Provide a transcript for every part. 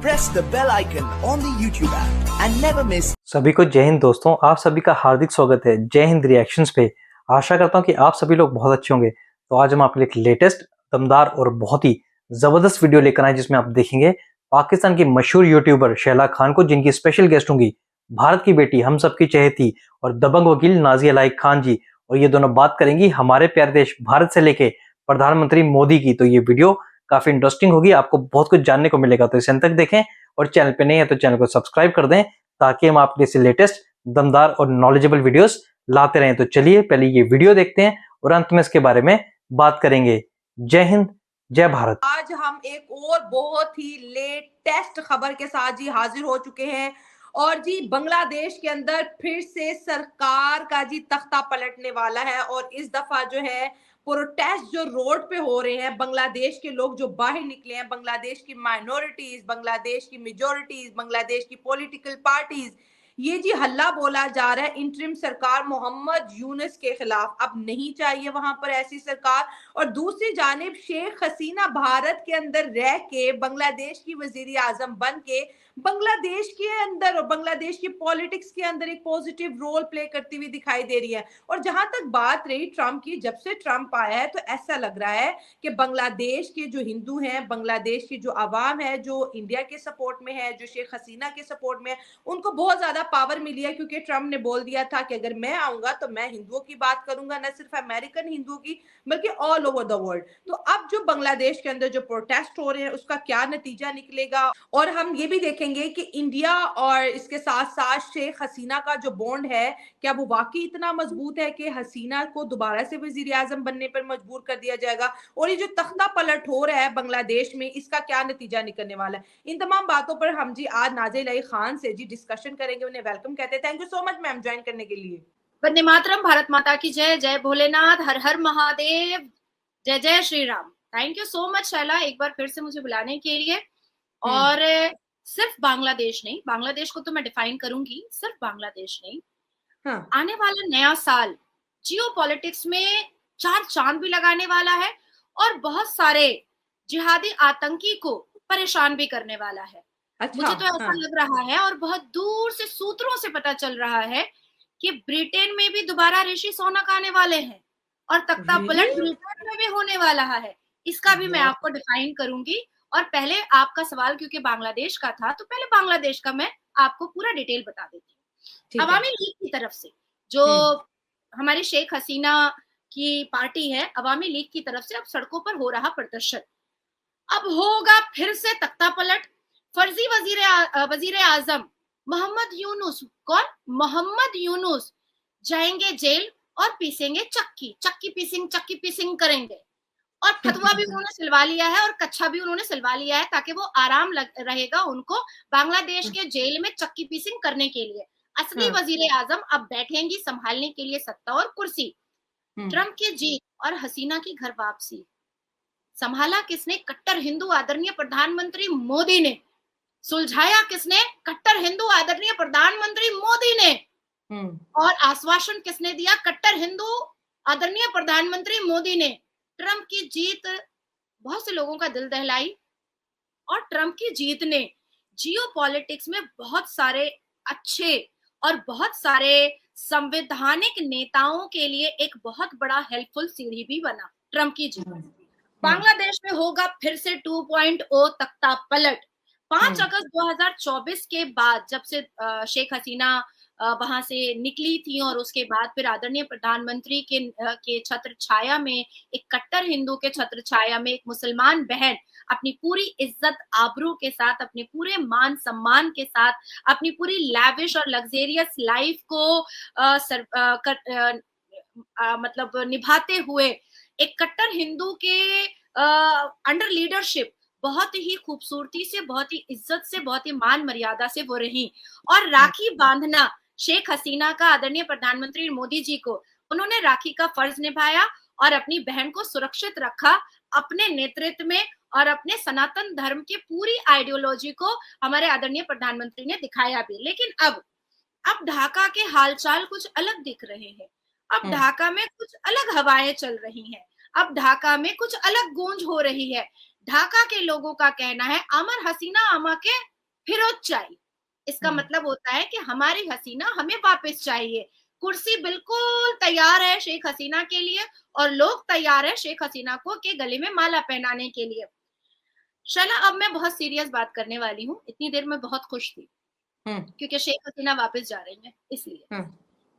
press the bell icon on the YouTube app and never miss. सभी को जय हिंद दोस्तों, आप सभी का हार्दिक स्वागत है जय हिंद रिएक्शंस पे। आशा करता हूं कि आप सभी लोग बहुत अच्छे होंगे। तो आज हम आपके लिए एक लेटेस्ट, दमदार और बहुत ही जबरदस्त वीडियो लेकर आए जिसमें आप देखेंगे पाकिस्तान की मशहूर यूट्यूबर शैला खान को, जिनकी स्पेशल गेस्ट होंगी भारत की बेटी, हम सबकी चहेती और दबंग वकील नाजिया लाइक खान जी। और ये दोनों बात करेंगी हमारे प्यारे देश भारत से लेके प्रधानमंत्री मोदी की। तो ये वीडियो काफी इंटरेस्टिंग होगी, आपको बहुत कुछ जानने को मिलेगा। तो इसे अंत तक देखें और चैनल पे नहीं है तो चैनल को सब्सक्राइब कर दें ताकि हम आपके लिए लेटेस्ट, दमदार और नॉलेजेबल वीडियोस लाते रहें। तो चलिए पहले ये वीडियो देखते हैं और अंत में इसके बारे में बात करेंगे। जय हिंद, जय भारत। आज हम एक और बहुत ही लेटेस्ट खबर के साथ जी हाजिर हो चुके हैं और जी बांग्लादेश के अंदर फिर से सरकार का जी तख्ता पलटने वाला है। और इस दफा जो है प्रोटेस्ट जो रोड पे हो रहे हैं, बांग्लादेश के लोग जो बाहर निकले हैं, बांग्लादेश की माइनॉरिटीज, बांग्लादेश की मेजोरिटीज, बांग्लादेश की पॉलिटिकल पार्टीज, ये जी हल्ला बोला जा रहा है इंटरिम सरकार मोहम्मद यूनुस के खिलाफ। अब नहीं चाहिए वहां पर ऐसी सरकार। और दूसरी जानिब शेख हसीना भारत के अंदर रह के बांग्लादेश की वजीर आजम बन के बांग्लादेश के अंदर और बांग्लादेश की पॉलिटिक्स के अंदर एक पॉजिटिव रोल प्ले करती हुई दिखाई दे रही है। और जहां तक बात रही ट्रंप की, जब से ट्रंप आया है तो ऐसा लग रहा है कि बांग्लादेश के जो हिंदू हैं, बांग्लादेश की जो आवाम है, जो इंडिया के सपोर्ट में है, जो शेख हसीना के सपोर्ट में है, उनको बहुत ज्यादा पावर मिली है। क्योंकि ट्रंप ने बोल दिया था कि अगर मैं आऊंगा तो मैं हिंदुओं की बात करूंगा, न सिर्फ अमेरिकन हिंदुओं की बल्कि ऑल ओवर द वर्ल्ड। तो अब जो बांग्लादेश के अंदर जो प्रोटेस्ट हो रहे हैं उसका क्या नतीजा निकलेगा, और हम ये भी देखेंगे कि इंडिया और इसके साथ साथ शेख हसीना का जो बॉन्ड है, क्या वो वाकई इतना मजबूत है कि हसीना को दोबारा से वजीर आजम बनने पर मजबूर कर दिया जाएगा। और ये जो तख्ता पलट हो रहा है बांग्लादेश में, इसका क्या नतीजा निकलने वाला है। इन तमाम बातों पर हम जी आज नाजिया लाइक खान से जी डिस्कशन करेंगे। उन्हें वेलकम कहते हैं। Thank you so much ma'am join करने के लिए। वंदे मातरम, भारत माता की जय, जय भोलेनाथ, हर हर महादेव, जय जय Shri Ram. Thank you so much Shaila एक बार फिर से मुझे बुलाने के लिए। और सिर्फ बांग्लादेश नहीं, बांग्लादेश को तो मैं डिफाइन करूंगी, सिर्फ बांग्लादेश नहीं, हाँ। आने वाला नया साल जियो पॉलिटिक्स में चार चांद भी लगाने वाला है और बहुत सारे जिहादी आतंकी को परेशान भी करने वाला है। अच्छा, मुझे तो ऐसा लग रहा है और बहुत दूर से सूत्रों से पता चल रहा है कि ब्रिटेन में भी दोबारा ऋषि सुनक आने वाले हैं और तख्ता पलट ब्रिटेन में भी होने वाला है। इसका भी मैं आपको डिफाइन करूंगी। और पहले आपका सवाल क्योंकि बांग्लादेश का था तो पहले बांग्लादेश का मैं आपको पूरा डिटेल बता देती हूँ। अवामी लीग की तरफ से जो हमारी शेख हसीना की पार्टी है, अवामी लीग की तरफ से अब सड़कों पर हो रहा प्रदर्शन, अब होगा फिर से तख्ता पलट। फर्जी वजीर आजम मोहम्मद यूनुस, कौन? मोहम्मद यूनुस जाएंगे जेल और पीसेंगे चक्की पीसिंग करेंगे। और फतवा भी उन्होंने सिलवा लिया है और कच्छा भी उन्होंने सिलवा लिया है ताकि वो आराम रहेगा उनको बांग्लादेश के जेल में चक्की पीसिंग करने के लिए। असली वजीर आजम अब बैठेंगी संभालने के लिए सत्ता और कुर्सी। ट्रंप की जीत और हसीना की घर वापसी संभाला किसने? कट्टर हिंदू आदरणीय प्रधानमंत्री मोदी ने। सुलझाया किसने? कट्टर हिंदू आदरणीय प्रधानमंत्री मोदी ने। और आश्वासन किसने दिया? कट्टर हिंदू आदरणीय प्रधानमंत्री मोदी ने। ट्रंप की जीत बहुत से लोगों का दिल दहलाई और ट्रंप की जीत ने जियो पॉलिटिक्स में बहुत सारे अच्छे और बहुत सारे संवैधानिक नेताओं के लिए एक बहुत बड़ा हेल्पफुल सीढ़ी भी बना। ट्रंप की जीत बांग्लादेश में होगा फिर से 2.0 तख्ता पलट। 5 अगस्त 2024 के बाद जब से शेख हसीना वहां से निकली थी और उसके बाद फिर आदरणीय प्रधानमंत्री के छत्र छाया में, एक कट्टर हिंदू के छत्र छाया में, एक मुसलमान बहन अपनी पूरी इज्जत आबरू के साथ, अपने पूरे मान सम्मान के साथ, अपनी पूरी लैविश और लग्जेरियस लाइफ को मतलब निभाते हुए एक कट्टर हिंदू के अंडर लीडरशिप बहुत ही खूबसूरती से, बहुत ही इज्जत से, बहुत ही मान मर्यादा से वो रही। और राखी बांधना शेख हसीना का आदरणीय प्रधानमंत्री मोदी जी को, उन्होंने राखी का फर्ज निभाया और अपनी बहन को सुरक्षित रखा अपने नेतृत्व में और अपने सनातन धर्म की पूरी आइडियोलॉजी को हमारे आदरणीय प्रधानमंत्री ने दिखाया भी। लेकिन अब ढाका के हालचाल कुछ अलग दिख रहे हैं। अब ढाका में कुछ अलग हवाएं चल रही हैं। अब ढाका में कुछ अलग गूंज हो रही है। ढाका के लोगों का कहना है अमर हसीना अमा के फिरोजचाई, इसका मतलब होता है कि हमारी हसीना हमें वापस चाहिए। कुर्सी बिल्कुल तैयार है शेख हसीना के लिए और लोग तैयार है शेख हसीना को के गले में माला पहनाने के लिए। शैला, अब मैं बहुत सीरियस बात करने वाली हूँ। इतनी देर में बहुत खुश थी क्योंकि शेख हसीना वापस जा रही है, इसलिए।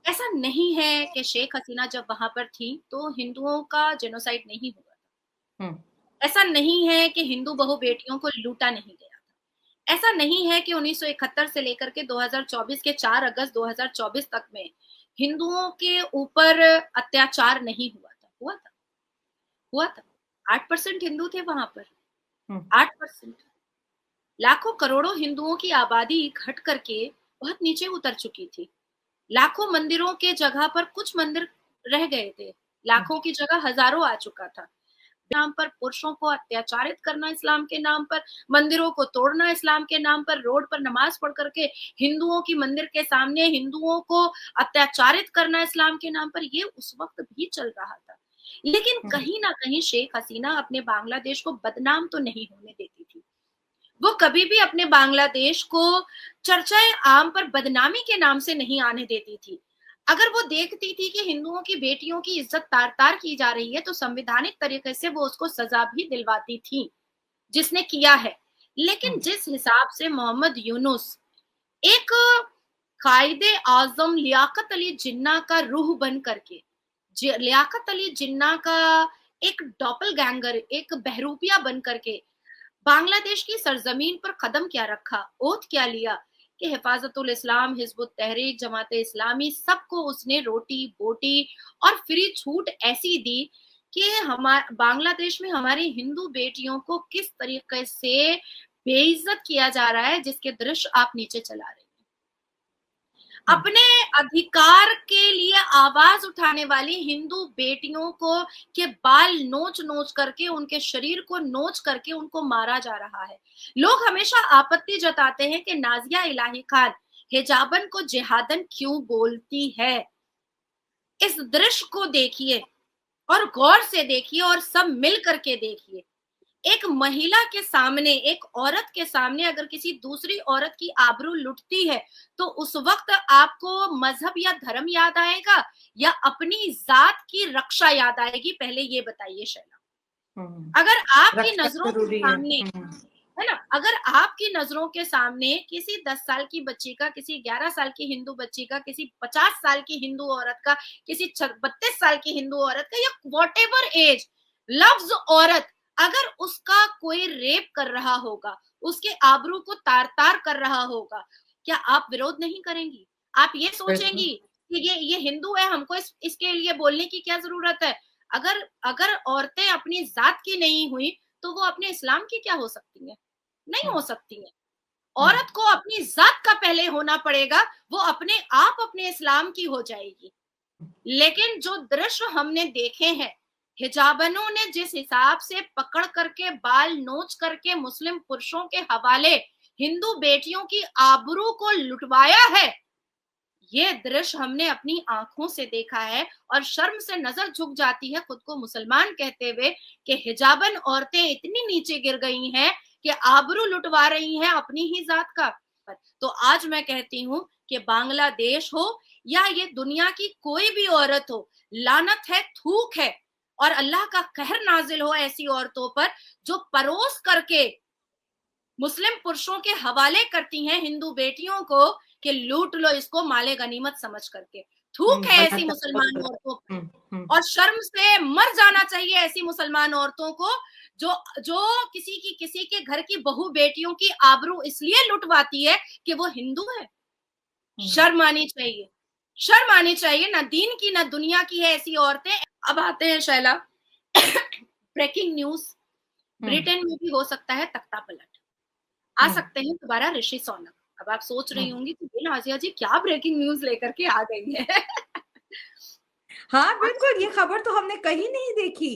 ऐसा नहीं है कि शेख हसीना जब वहां पर थी तो हिंदुओं का जेनोसाइड नहीं हुआ था। ऐसा नहीं है कि हिंदू बहु बेटियों को लूटा नहीं गया था। ऐसा नहीं है कि 1971 से लेकर के 2024 के 4 अगस्त 2024 तक में हिंदुओं के ऊपर अत्याचार नहीं हुआ था। हुआ था। 8% हिंदू थे वहां पर। 8%। लाखों करोड़ों हिंदुओं की आबादी घट करके बहुत नीचे उतर चुकी थी। लाखों मंदिरों के जगह पर कुछ मंदिर रह गए थे, लाखों की जगह हजारों आ चुका था। नाम पर पुरुषों को अत्याचारित करना इस्लाम के नाम पर, मंदिरों को तोड़ना इस्लाम के नाम पर, रोड पर नमाज पढ़ करके हिंदुओं की मंदिर के सामने हिंदुओं को अत्याचारित करना इस्लाम के नाम पर, ये उस वक्त भी चल रहा था। लेकिन कहीं ना कहीं शेख हसीना अपने बांग्लादेश को बदनाम तो नहीं होने देती थी। वो कभी भी अपने बांग्लादेश को चर्चाए आम पर बदनामी के नाम से नहीं आने देती थी। अगर वो देखती थी कि हिंदुओं की बेटियों की इज्जत तार तार की जा रही है तो संवैधानिक तरीके से वो उसको सजा भी दिलवाती थी, जिसने किया है। लेकिन जिस हिसाब से मोहम्मद यूनुस एक कायदे आजम लियाकत अली जिन्ना का रूह बन करके, लियाकत अली जिन्ना का एक डॉपलगैंगर, एक बहरूपिया बन करके बांग्लादेश की सरजमीन पर कदम क्या रखा, ओथ क्या लिया कि हिफाजतुल इस्लाम, हिजबुत तहरीक, जमाते इस्लामी, सबको उसने रोटी बोटी और फ्री छूट ऐसी दी कि हमारे बांग्लादेश में हमारी हिंदू बेटियों को किस तरीके से बेइज्जत किया जा रहा है, जिसके दृश्य आप नीचे चला रहे हैं। अपने अधिकार के लिए आवाज उठाने वाली हिंदू बेटियों को के बाल नोच नोच करके, उनके शरीर को नोच करके उनको मारा जा रहा है। लोग हमेशा आपत्ति जताते हैं कि नाजिया इलाही खान हिजाबन को जिहादन क्यों बोलती है। इस दृश्य को देखिए और गौर से देखिए और सब मिल करके देखिए। एक महिला के सामने, एक औरत के सामने अगर किसी दूसरी औरत की आबरू लुटती है तो उस वक्त आपको मजहब या धर्म याद आएगा या अपनी जात की रक्षा याद आएगी? पहले ये बताइए शैला। अगर आपकी नजरों के सामने है ना, अगर आपकी नजरों के सामने किसी 10 साल की बच्ची का, किसी 11 साल की हिंदू बच्ची का, किसी 50 साल की हिंदू औरत का, किसी 32 साल की हिंदू औरत का, या व्हाटएवर एज लफ्ज औरत, अगर उसका कोई रेप कर रहा होगा, उसके आबरू को तार तार कर रहा होगा, क्या आप विरोध नहीं करेंगी? आप ये सोचेंगी कि ये हिंदू है, हमको इसके लिए बोलने की क्या जरूरत है? अगर औरतें अपनी जात की नहीं हुई तो वो अपने इस्लाम की क्या हो सकती है? नहीं हो सकती है। औरत को अपनी जात का पहले होना पड़ेगा, वो अपने आप अपने इस्लाम की हो जाएगी। लेकिन जो दृश्य हमने देखे हैं, हिजाबनों ने जिस हिसाब से पकड़ करके बाल नोच करके मुस्लिम पुरुषों के हवाले हिंदू बेटियों की आबरू को लुटवाया है, ये दृश्य हमने अपनी आंखों से देखा है और शर्म से नजर झुक जाती है खुद को मुसलमान कहते हुए कि हिजाबन औरतें इतनी नीचे गिर गई हैं कि आबरू लुटवा रही हैं अपनी ही जात का। तो आज मैं कहती हूं कि बांग्लादेश हो या ये दुनिया की कोई भी औरत हो, लानत है, थूक है और अल्लाह का कहर नाजिल हो ऐसी औरतों पर जो परोस करके मुस्लिम पुरुषों के हवाले करती हैं हिंदू बेटियों को कि लूट लो इसको माले गनीमत समझ करके। थूक है ऐसी मुसलमान औरतों पर और शर्म से मर जाना चाहिए ऐसी मुसलमान औरतों को जो किसी के घर की बहू बेटियों की आबरू इसलिए लुटवाती है कि वो हिंदू है। शर्म आनी चाहिए, शर्म आनी चाहिए। ना दीन की ना दुनिया की है ऐसी औरतें। अब आते हैं शैला, ब्रेकिंग न्यूज, ब्रिटेन में भी हो सकता है तख्ता पलट, आ सकते हैं दोबारा ऋषि सोनक। अब आप सोच रही होंगी कि नाजिया जी क्या ब्रेकिंग न्यूज लेकर के आ गई है। हाँ बिल्कुल, ये खबर तो हमने कहीं नहीं देखी।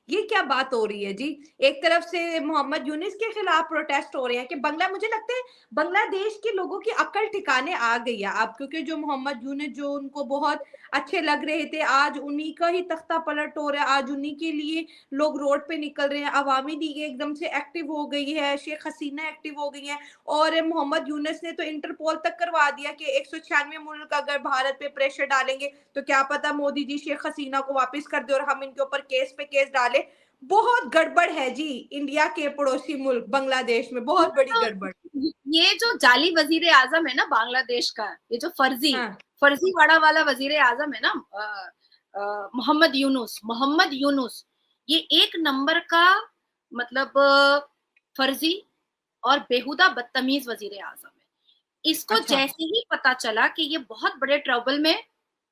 ये क्या बात हो रही है जी? एक तरफ से मोहम्मद यूनिस के खिलाफ प्रोटेस्ट हो रहे हैं कि मुझे लगता है बांग्लादेश के लोगों की अक्ल ठिकाने आ गई है अब, क्योंकि जो मोहम्मद यूनिस जो उनको बहुत अच्छे लग रहे थे, आज उन्हीं का ही तख्ता पलट हो रहा है, आज उन्हीं के लिए लोग रोड पे निकल रहे हैं, अवामी लीग एकदम से एक्टिव हो गई है, शेख हसीना एक्टिव हो गई है, और मोहम्मद यूनिस ने तो इंटरपोल तक करवा दिया कि 196 मुल्क अगर भारत पे प्रेशर डालेंगे तो क्या पता मोदी जी शेख हसीना को वापस कर दे और हम इनके ऊपर केस पे केस डाले। बहुत गड़बड़ है जी इंडिया के पड़ोसी मुल्क बांग्लादेश में, बहुत बड़ी गड़बड़। ये जो जाली वजीर आजम है ना बांग्लादेश का, ये जो फर्जीवाड़ा वाला वजीर आजम है ना, मोहम्मद यूनुस, ये एक नंबर का मतलब फर्जी और बेहुदा बदतमीज वजीर आजम है। इसको जैसे ही पता चला कि ये बहुत बड़े ट्रबल में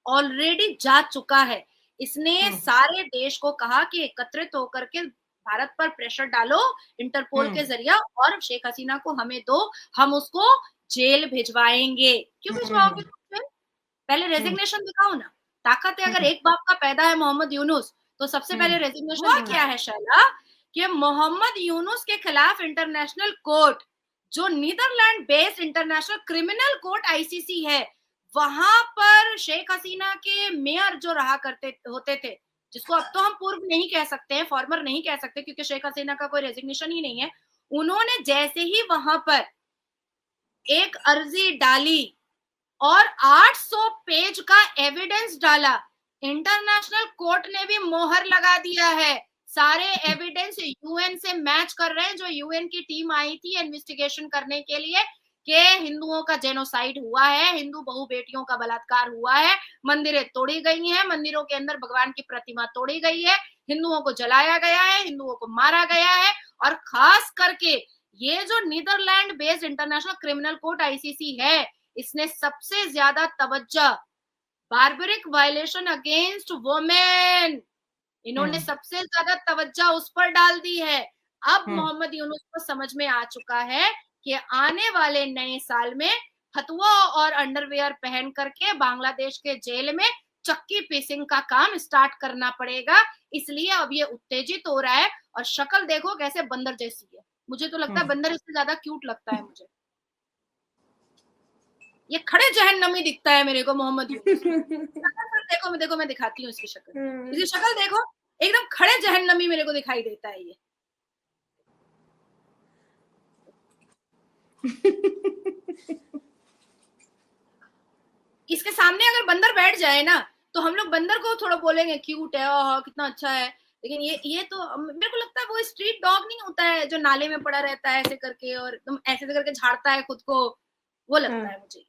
ऑलरेडी जा चुका है, इसने सारे देश को कहा कि एकत्रित होकर के भारत पर प्रेशर डालो इंटरपोल के जरिए और शेख हसीना को हमें दो, हम उसको जेल भिजवाएंगे। क्यों भिजवाओगे? पहले रेजिग्नेशन दिखाओ ना, ताकत है। अगर एक बाप का पैदा है मोहम्मद यूनुस, तो सबसे पहले रेजिग्नेशन क्या है शैला, कि मोहम्मद यूनुस के खिलाफ इंटरनेशनल कोर्ट, जो Netherlands based international criminal court ICC है, वहां पर शेख हसीना के मेयर जो रहा करते होते थे, जिसको अब तो हम पूर्व नहीं कह सकते हैं, फॉर्मर नहीं कह सकते क्योंकि शेख हसीना का कोई रेजिग्नेशन ही नहीं है, उन्होंने जैसे ही वहां पर एक अर्जी डाली और 800 पेज का एविडेंस डाला, इंटरनेशनल कोर्ट ने भी मोहर लगा दिया है। सारे एविडेंस यूएन से मैच कर रहे हैं, जो यूएन की टीम आई थी इन्वेस्टिगेशन करने के लिए कि हिंदुओं का जेनोसाइड हुआ है, हिंदू बहु बेटियों का बलात्कार हुआ है, मंदिरें तोड़ी गई हैं, मंदिरों के अंदर भगवान की प्रतिमा तोड़ी गई है, हिंदुओं को जलाया गया है, हिंदुओं को मारा गया है। और खास करके ये जो Netherlands based international criminal court ICC है, इसने सबसे ज्यादा तवज्जो बार्बरिक वायलेशन अगेंस्ट वुमेन, इन्होंने सबसे ज्यादा तवज्जो उस पर डाल दी है। अब मोहम्मद यूनुस को समझ में आ चुका है कि आने वाले नए साल में फतवा और अंडरवेयर पहन करके बांग्लादेश के जेल में चक्की पीसिंग का काम स्टार्ट करना पड़ेगा, इसलिए अब ये उत्तेजित हो रहा है। और शक्ल देखो कैसे बंदर जैसी है, मुझे तो लगता है बंदर इससे ज्यादा क्यूट लगता है मुझे, ये खड़े जहन्नमी दिखता है मेरे को मोहम्मद यूनुस। देखो मैं दिखाती हूँ इसकी शक्ल, इसकी शक्ल देखो, एकदम खड़े जहन्नमी मेरे को दिखाई देता है ये। इसके सामने अगर बंदर बैठ जाए ना, तो हम लोग बंदर को थोड़ा बोलेंगे क्यूट है, ओह कितना अच्छा है, लेकिन ये तो मेरे को लगता है वो स्ट्रीट डॉग नहीं होता है जो नाले में पड़ा रहता है ऐसे करके और एकदम ऐसे करके झाड़ता है खुद को, वो लगता है मुझे।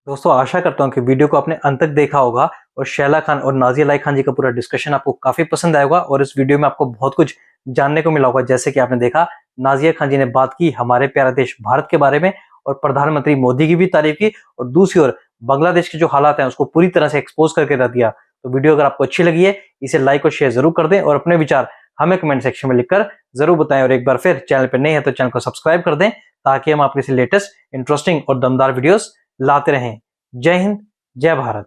दोस्तों आशा करता हूँ कि वीडियो को आपने अंत तक देखा होगा और शैला खान और नाजिया लाई खान जी का पूरा डिस्कशन आपको काफी पसंद आएगा और इस वीडियो में आपको बहुत कुछ जानने को मिला होगा। जैसे कि आपने देखा नाजिया खान जी ने बात की हमारे प्यारे देश भारत के बारे में और प्रधानमंत्री मोदी की भी तारीफ की, और दूसरी ओर बांग्लादेश के जो हालात हैं उसको पूरी तरह से एक्सपोज करके रख दिया। तो वीडियो अगर आपको अच्छी लगी है इसे लाइक और शेयर जरूर कर दें और अपने विचार हमें कमेंट सेक्शन में लिखकर जरूर बताएं। और एक बार फिर चैनल पर नए हैं तो चैनल को सब्सक्राइब कर दें ताकि हम आपके लेटेस्ट इंटरेस्टिंग और दमदार वीडियोस लाते रहें। जय हिंद, जय भारत।